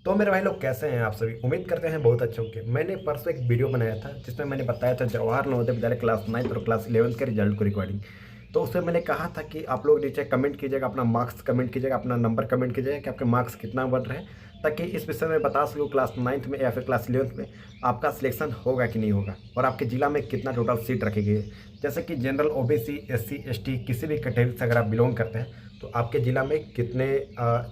तो मेरे भाई लोग कैसे हैं आप सभी। उम्मीद करते हैं बहुत अच्छे होंगे। मैंने परसों एक वीडियो बनाया था जिसमें मैंने बताया था जवाहर नवोदय विद्यालय क्लास 9 और क्लास 11 के रिजल्ट को रिकॉर्डिंग। तो उसमें मैंने कहा था कि आप लोग नीचे कमेंट कीजिएगा, अपना मार्क्स कमेंट कीजिएगा, अपना नंबर कमेंट कीजिएगा कि आपके मार्क्स कितना बन रहे हैं, ताकि इस विषय में बता सकूँ क्लास 9 में या फिर क्लास 11 में आपका सिलेक्शन होगा कि नहीं होगा और आपके ज़िला में कितना टोटल सीट रखी गई है। जैसे कि जनरल, ओबीसी, एससी, एसटी किसी भी कैटेगरी से अगर आप बिलोंग करते हैं तो आपके ज़िला में कितने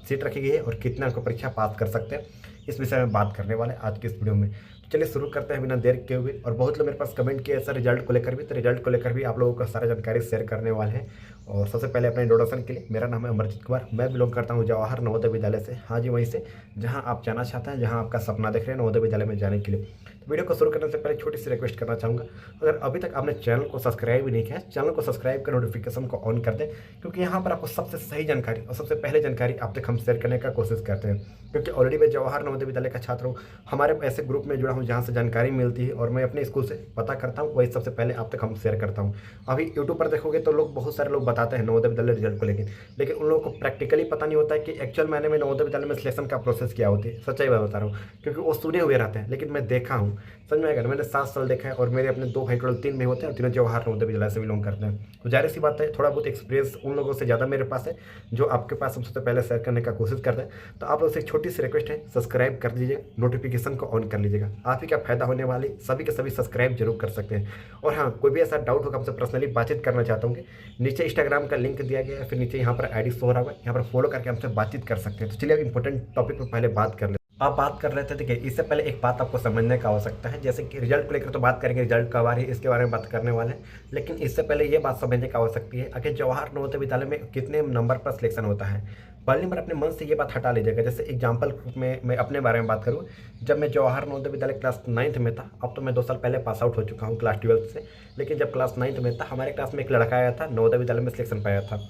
सीट रखी गई है और कितने आपको परीक्षा पास कर सकते हैं, इस विषय में बात करने वाले आज की इस वीडियो में। तो चलिए शुरू करते हैं बिना देर किए हुए। और बहुत लोग मेरे पास कमेंट किए सर रिजल्ट को लेकर भी, तो रिजल्ट को लेकर भी आप लोगों को सारा जानकारी शेयर करने वाले हैं। और सबसे पहले अपने इंट्रोडक्शन के लिए, मेरा नाम है अमरजीत कुमार, मैं बिलोंग करता हूँ जवाहर नवोदय विद्यालय से। हाँ जी, वहीं से जहाँ आप जाना चाहते हैं, जहाँ आपका सपना देख रहे हैं नवोदय विद्यालय में जाने के लिए। तो वीडियो को शुरू करने से पहले छोटी सी रिक्वेस्ट करना चाहूँगा, अगर अभी तक आपने चैनल को सब्सक्राइब भी नहीं किया है, चैनल को सब्सक्राइब कर नोटिफिकेशन को ऑन कर दें, क्योंकि यहाँ पर आपको सबसे सही जानकारी और सबसे पहले जानकारी आप तक हम शेयर करने का कोशिश करते हैं। क्योंकि ऑलरेडी मैं जवाहर नवोदय विद्यालय का छात्र हूँ, हमारे ऐसे ग्रुप में जुड़ा हूँ जहाँ से जानकारी मिलती है और मैं अपने स्कूल से पता करता हूँ, वही सबसे पहले आप तक हम शेयर करता हूँ। अभी यूट्यूब पर देखोगे तो लोग, बहुत सारे लोग बताते हैं नवोदय विद्यालय रिजल्ट को लेकिन उन लोगों को प्रैक्टिकली पता नहीं होता है कि एक्चुअल मैंने में नवोदय विद्यालय में सिलेक्शन का प्रोसेस क्या होती है। सच्चाई बात बता रहा हूँ, क्योंकि वो सुने हुए रहते हैं, लेकिन मैं देखा हूँ। समझ में आएगा ना, मैंने 7 साल देखा है और मेरे अपने 2 भाई टोटल 3 भाई होते हैं और तीनों जवाहर नवोदय विद्यालय से बिलोंग करते हैं। तो जाहिर सी बात है, थोड़ा बहुत एक्सपीरियंस उन लोगों से ज़्यादा मेरे पास है जो आपके पास हम सबसे पहले शेयर करने का कोशिश करते हैं। तो आप लोग से एक छोटी सी रिक्वेस्ट है, सब्सक्राइब कर दीजिए, नोटिफिकेशन को ऑन कर लीजिएगा। आप ही का फायदा होने वाली, सभी के सभी सब्सक्राइब जरूर कर सकते हैं। और हाँ, कोई भी ऐसा डाउट होगा हमसे पर्सनली बातचीत करना चाहता हूँ, नीचे इंस्टाग्राम का लिंक दिया गया है, फिर नीचे यहाँ पर आईडी शो हो रहा है, यहाँ पर फॉलो करके हमसे बातचीत कर सकते हैं। तो चलिए अब इंपॉर्टेंट टॉपिक पर पहले बात कर लेते हैं। आप बात कर रहे थे, देखिए इससे पहले एक बात आपको समझने का आवश्यकता है। जैसे कि रिजल्ट को लेकर तो बात करेंगे, रिजल्ट कब आ रही है इसके बारे में बात करने वाले हैं, लेकिन इससे पहले ये बात समझने की आवश्यकता है कि जवाहर नवोदय विद्यालय में कितने नंबर पर सिलेक्शन होता है। पहली बार अपने मन से ये बात हटा लीजिएगा। जैसे एग्जाम्पल में मैं अपने बारे में बात करूँ, जब मैं जवाहर नवोदय विद्यालय क्लास 9 में था, अब तो मैं 2 साल पहले पास आउट हो चुका हूँ क्लास 12 से, लेकिन जब क्लास 9 में था हमारे क्लास में एक लड़का आया था, नवोदय विद्यालय में सिलेक्शन पाया था।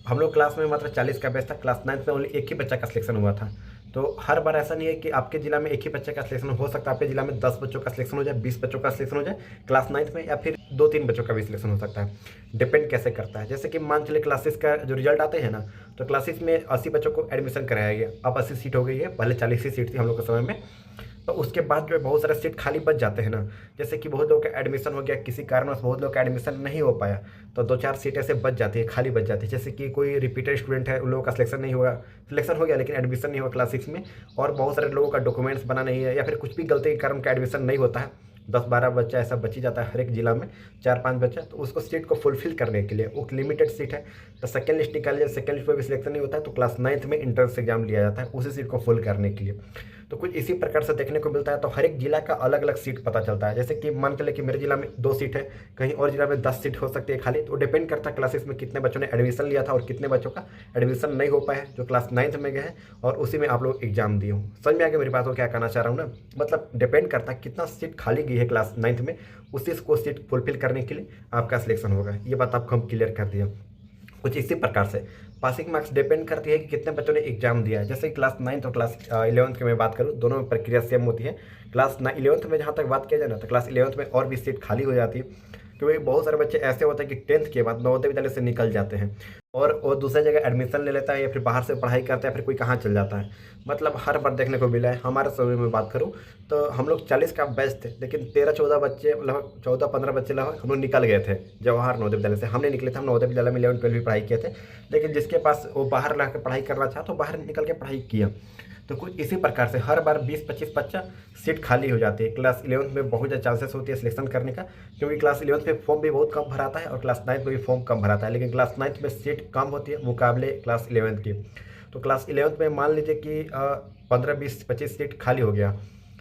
हम लोग क्लास में मात्र 40 का बैच था, क्लास 9 में ओनली एक ही बच्चा का सिलेक्शन हुआ था। तो हर बार ऐसा नहीं है कि आपके जिला में एक ही बच्चे का सिलेक्शन हो सकता है, आपके जिला में 10 बच्चों का सिलेक्शन हो जाए, 20 बच्चों का सिलेक्शन हो जाए क्लास 9 में, या फिर 2-3 बच्चों का भी सिलेक्शन हो सकता है। डिपेंड कैसे करता है, जैसे कि मान चलिए क्लासेस का जो रिजल्ट आते हैं ना, तो क्लासेस में 80 बच्चों को एडमिशन कराया गया, अब 80 सीट हो गई है, पहले 40 ही सीट थी हम लोग के समय में। तो उसके बाद जो है बहुत सारे सीट खाली बच जाते हैं ना, जैसे कि बहुत लोगों का एडमिशन हो गया, किसी कारणवश बहुत लोगों का एडमिशन नहीं हो पाया, तो 2-4 सीट ऐसे बच जाती है, खाली बच जाती है। जैसे कि कोई रिपीटेड स्टूडेंट है, उन लोगों का सिलेक्शन नहीं हुआ, सिलेक्शन हो गया लेकिन एडमिशन नहीं हुआ क्लास 6 में, और बहुत सारे लोगों का डॉक्यूमेंट्स बना नहीं है, या फिर कुछ भी गलती के कारण उनका एडमिशन नहीं होता है। 10-12 बच्चा ऐसा बच ही जाता है हर एक जिला में, 4-5 बच्चा। तो उसको सीट को फुलफिल करने के लिए वो लिमिटेड सीट है, तो सेकंड लिस्ट निकाल लिया, सेकंड लिस्ट पर भी सिलेक्शन नहीं होता है, तो क्लास 9 में इंट्रेंस एग्जाम लिया जाता है उसी सीट को फुल करने के लिए। तो कुछ इसी प्रकार से देखने को मिलता है। तो हर एक जिला का अलग अलग सीट पता चलता है। जैसे कि मान के लिए कि मेरे जिला में 2 सीट है, कहीं और जिला में 10 सीट हो सकती है खाली, तो डिपेंड करता है क्लासेस में कितने बच्चों ने एडमिशन लिया था और कितने बच्चों का एडमिशन नहीं हो पाया जो क्लास 9 में गए हैं और उसी में आप लोग एग्जाम दिए हो। समझ में आ गया मेरी बात को क्या कहना चाह रहा हूँ ना, मतलब डिपेंड करता है कितना सीट खाली गई है क्लास 9 में, उसी को सीट फुलफिल करने के लिए आपका सिलेक्शन होगा। ये बात आपको हम क्लियर कर दिया। कुछ इसी प्रकार से पासिंग मार्क्स डिपेंड करती है कि कितने बच्चों ने एग्जाम दिया है। जैसे क्लास 9 और क्लास 11 की मैं बात करूँ, दोनों में प्रक्रिया सेम होती है। क्लास 11 में जहाँ तक बात किया जाए ना, तो क्लास 11 में और भी सीट खाली हो जाती है, क्योंकि बहुत सारे बच्चे ऐसे होते हैं कि 10th के बाद नवोदय विद्यालय से निकल जाते हैं और वो दूसरी जगह एडमिशन ले लेता है, या फिर बाहर से पढ़ाई करता है, फिर कोई कहाँ चल जाता है। मतलब हर बार देखने को मिला है। हमारे समय में बात करूँ तो हम लोग 40 का बैच थे, लेकिन 13-14 बच्चे, लगभग 14-15 बच्चे लगभग हम लोग निकल गए थे जवाहर नवोदय विद्यालय से। हमने निकले थे, हम नवोदय विद्यालय में 11-12 भी पढ़ाई किए थे, लेकिन जिसके पास वो बाहर रह कर पढ़ाई करना चाहा तो बाहर निकल के पढ़ाई किया। तो कुछ इसी प्रकार से हर बार 20-25 बच्चा सीट खाली हो जाती है। क्लास 11 में बहुत ज़्यादा चांसेस होती है सिलेक्शन करने का, क्योंकि क्लास 11 में फॉर्म भी बहुत कम भराता है और क्लास 9 में भी फॉर्म कम भराता है, लेकिन क्लास 9 में सीट कम होती है मुकाबले क्लास 11 की। तो क्लास 11 में मान लीजिए कि 15-20-25 सीट खाली हो गया,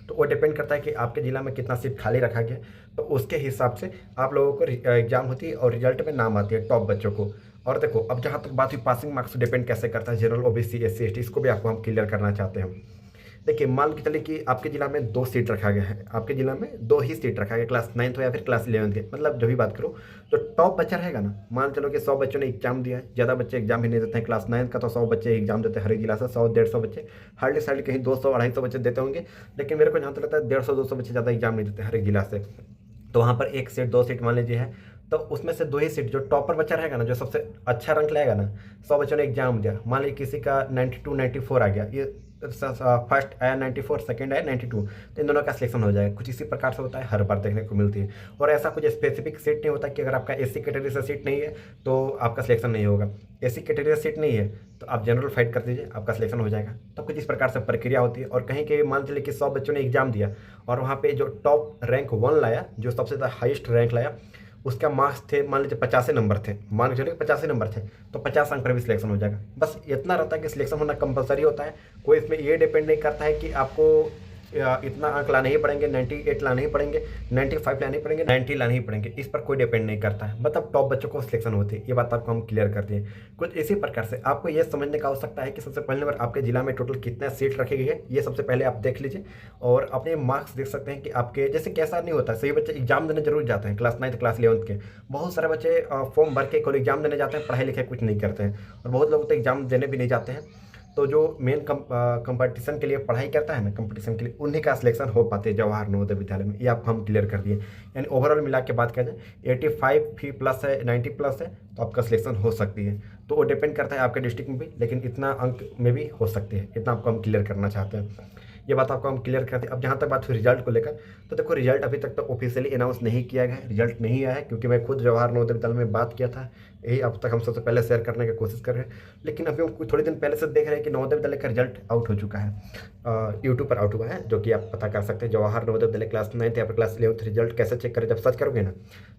तो वो डिपेंड करता है कि आपके ज़िला में कितना सीट खाली रखा गया, तो उसके हिसाब से आप लोगों को एग्जाम होती है और रिजल्ट में नाम आती है टॉप बच्चों को। और देखो, अब जहाँ तक बात हुई पासिंग मार्क्स डिपेंड कैसे करता है जनरल, ओबीसी, एससी, एसटी, इसको भी आपको हम क्लियर करना चाहते हैं। देखिए मान के चलिए कि आपके जिला में 2 सीट रखा गया है, आपके जिला में 2 ही सीट रखा गया, क्लास 9 हो या फिर क्लास 11 के, मतलब जो भी बात करो, तो टॉप बच्चा रहेगा ना, मान चलो कि 100 बच्चों ने एग्जाम दिया है, ज़्यादा बच्चे एग्जाम ही नहीं देते हैं क्लास 9 का, तो 100 बच्चे एग्जाम देते हैं हर एक जिला से, 100-150 बच्चे, हार्डली सार्डली कहीं 200-250 बच्चे देते होंगे, लेकिन मेरे को जहाँ तक लगता है 150-200 बच्चे ज़्यादा एग्जाम नहीं देते हर एक जिला से। तो वहाँ पर 1 सीट 2 सीट मान लीजिए है, तो उसमें से 2 ही सीट जो टॉपर बच्चा रहेगा ना, जो सबसे अच्छा रैंक लाएगा ना, 100 बच्चों ने एग्जाम दिया, मान लीजिए किसी का 92-94 आ गया, ये फर्स्ट आया 94, सेकंड आया 92, तो इन दोनों का सिलेक्शन हो जाएगा। कुछ इसी प्रकार से होता है, हर बार देखने को मिलती है। और ऐसा कुछ स्पेसिफिक सीट नहीं होता कि अगर आपका एससी कैटेगरी से सीट नहीं है तो आपका सिलेक्शन नहीं होगा। एससी कैटेगरी से सीट नहीं है तो आप जनरल फाइट कर दीजिए, आपका सिलेक्शन हो जाएगा। तो कुछ इस प्रकार से प्रक्रिया होती है। और कहीं के मान चलिए कि 100 बच्चों ने एग्जाम दिया और वहाँ पे जो टॉप रैंक 1 लाया, जो सबसे ज़्यादा हाईएस्ट रैंक लाया, उसका मार्क्स थे मान लीजिए 85 नंबर थे, मान के चलिए 85 नंबर थे, तो 50 अंक पर भी सिलेक्शन हो जाएगा। बस इतना रहता है कि सिलेक्शन होना कंपलसरी होता है। कोई इसमें ये डिपेंड नहीं करता है कि आपको इतना अंक लाने ही पड़ेंगे, 98 लाने ही पड़ेंगे, 95 लाने ही पड़ेंगे, 90 लाने ही पड़ेंगे, इस पर कोई डिपेंड नहीं करता है। मतलब टॉप बच्चों को सिलेक्शन होती है, ये बात आपको हम क्लियर कर दिए। कुछ इसी प्रकार से आपको ये समझने का आवश्यकता है कि सबसे पहले नंबर आपके जिला में टोटल कितना सीट रखी गई है, ये सबसे पहले आप देख लीजिए। और अपने मार्क्स देख सकते हैं कि आपके जैसे कैसा नहीं होता है, सही बच्चे एग्जाम देने जरूर जाते हैं क्लास 9 क्लास 11 के। बहुत सारे बच्चे फॉर्म भर के केवल एग्जाम देने जाते हैं, पढ़ाई लिखाई कुछ नहीं करते हैं। और बहुत लोग तो एग्जाम देने भी नहीं जाते हैं। तो जो मेन कंपटीशन के लिए पढ़ाई करता है ना, कंपटीशन के लिए, उन्हीं का सिलेक्शन हो पाते हैं जवाहर नवोदय विद्यालय में। ये आपको हम क्लियर कर दिए। यानी ओवरऑल मिला के बात करें, 85 भी प्लस है, 90 प्लस है, तो आपका सिलेक्शन हो सकती है। तो वो डिपेंड करता है आपके डिस्ट्रिक्ट में भी, लेकिन इतना अंक में भी हो सकती है। इतना आपको हम क्लियर करना चाहते हैं। ये बात आपको हम क्लियर करते हैं। अब जहाँ तक बात हुई रिजल्ट को लेकर, तो देखो रिजल्ट अभी तक तो ऑफिशियली अनाउंस नहीं किया गया है, रिजल्ट नहीं आया है, क्योंकि मैं खुद जवाहर नवोदय विद्यालय में बात किया था। यही अब तक हम सबसे पहले शेयर करने की कोशिश कर रहे हैं। लेकिन अभी हम थोड़े दिन पहले से देख रहे हैं कि नवोदय विद्यालय का रिजल्ट आउट हो चुका है, यूट्यूब पर आउट हुआ है, जो कि आप पता कर सकते हैं। जवाहर नवोदय विद्यालय क्लास 9 या फिर क्लास 11 रिजल्ट कैसे चेक करें, जब सर्च करोगे ना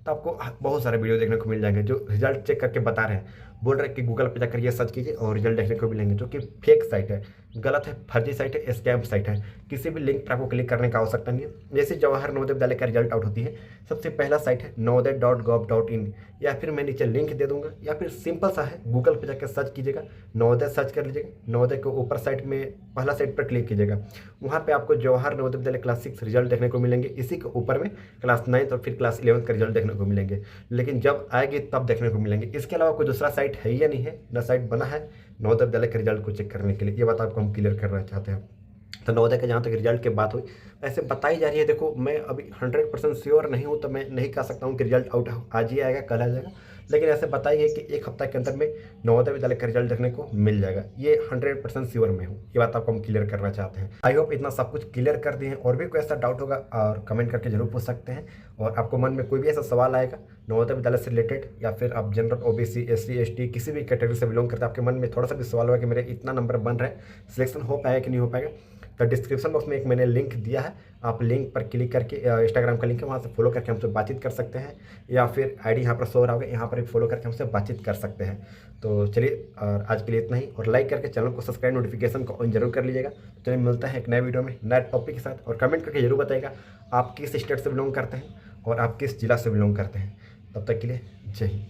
तो आपको बहुत सारे वीडियो देखने को मिल जाएंगे जो रिजल्ट चेक करके बता रहे हैं। बोल रहे हैं कि गूगल पर जाकर ये सर्च कीजिए और रिजल्ट देखने को मिलेंगे, जो कि फेक साइट है, गलत है, फर्जी साइट है, स्कैम साइट है। किसी भी लिंक पर आपको क्लिक करने का आवश्यकता नहीं है। जैसे जवाहर नवोदय विद्यालय का रिजल्ट आउट होती है, सबसे पहला साइट है नवोदय.gov.in, या फिर मैं नीचे लिंक दे दूंगा, या फिर सिंपल सा है, गूगल पर जाकर सर्च कीजिएगा, नवोदय सर्च कर लीजिएगा। नवोदय के ऊपर साइट में पहला साइट पर क्लिक कीजिएगा, वहाँ पे आपको जवाहर नवोदय विद्यालय क्लास 6 रिजल्ट देखने को मिलेंगे। इसी के ऊपर में क्लास 9 और फिर क्लास 11 का रिजल्ट देखने को मिलेंगे, लेकिन जब आएगी तब देखने को मिलेंगे। इसके अलावा कोई दूसरा साइट है या नहीं है, ना साइट बना है नवोदय विद्यालय के रिजल्ट को चेक करने के लिए। ये बात आपको हम क्लियर करना चाहते हैं। तो नवोदय के जहाँ तक रिजल्ट की बात हुई, ऐसे बताई जा रही है। देखो मैं अभी 100% श्योर नहीं हूँ, तो मैं नहीं कह सकता हूँ कि रिजल्ट आउट आज ही आएगा, कल आ जाएगा, लेकिन ऐसे बताई है कि एक हफ्ता के अंदर में नवोदय विद्यालय का रिजल्ट देखने को मिल जाएगा। ये 100% श्योर में हूँ। ये बात आपको हम क्लियर करना चाहते हैं। आई होप इतना सब कुछ क्लियर कर दिए हैं। और भी कोई ऐसा डाउट होगा और कमेंट करके जरूर पूछ सकते हैं। और आपको मन में कोई भी ऐसा सवाल आएगा नवोदय विद्यालय से रिलेटेड, या फिर आप जनरल ओबीसी एससी एसटी किसी भी कैटेगरी से बिलोंग करते हैं, आपके मन में थोड़ा सा भी सवाल होगा कि मेरे इतना नंबर बन रहा है, सिलेक्शन हो पाएगा कि नहीं हो पाएगा, तो डिस्क्रिप्शन बॉक्स में एक मैंने लिंक दिया है, आप लिंक पर क्लिक करके, इंस्टाग्राम का लिंक है, वहाँ से फॉलो करके हमसे बातचीत कर सकते हैं, या फिर आईडी यहाँ पर शो रहा होगा, यहाँ पर भी फॉलो करके हमसे बातचीत कर सकते हैं। तो चलिए आज के लिए इतना ही, और लाइक करके चैनल को सब्सक्राइब, नोटिफिकेशन को ऑन जरूर कर लीजिएगा। तो चलिए मिलता है एक नए वीडियो में नए टॉपिक के साथ, और कमेंट करके जरूर बताइएगा आप किस स्टेट से बिलोंग करते हैं और आप किस जिला से बिलोंग करते हैं। तब तक के लिए जय हिंद।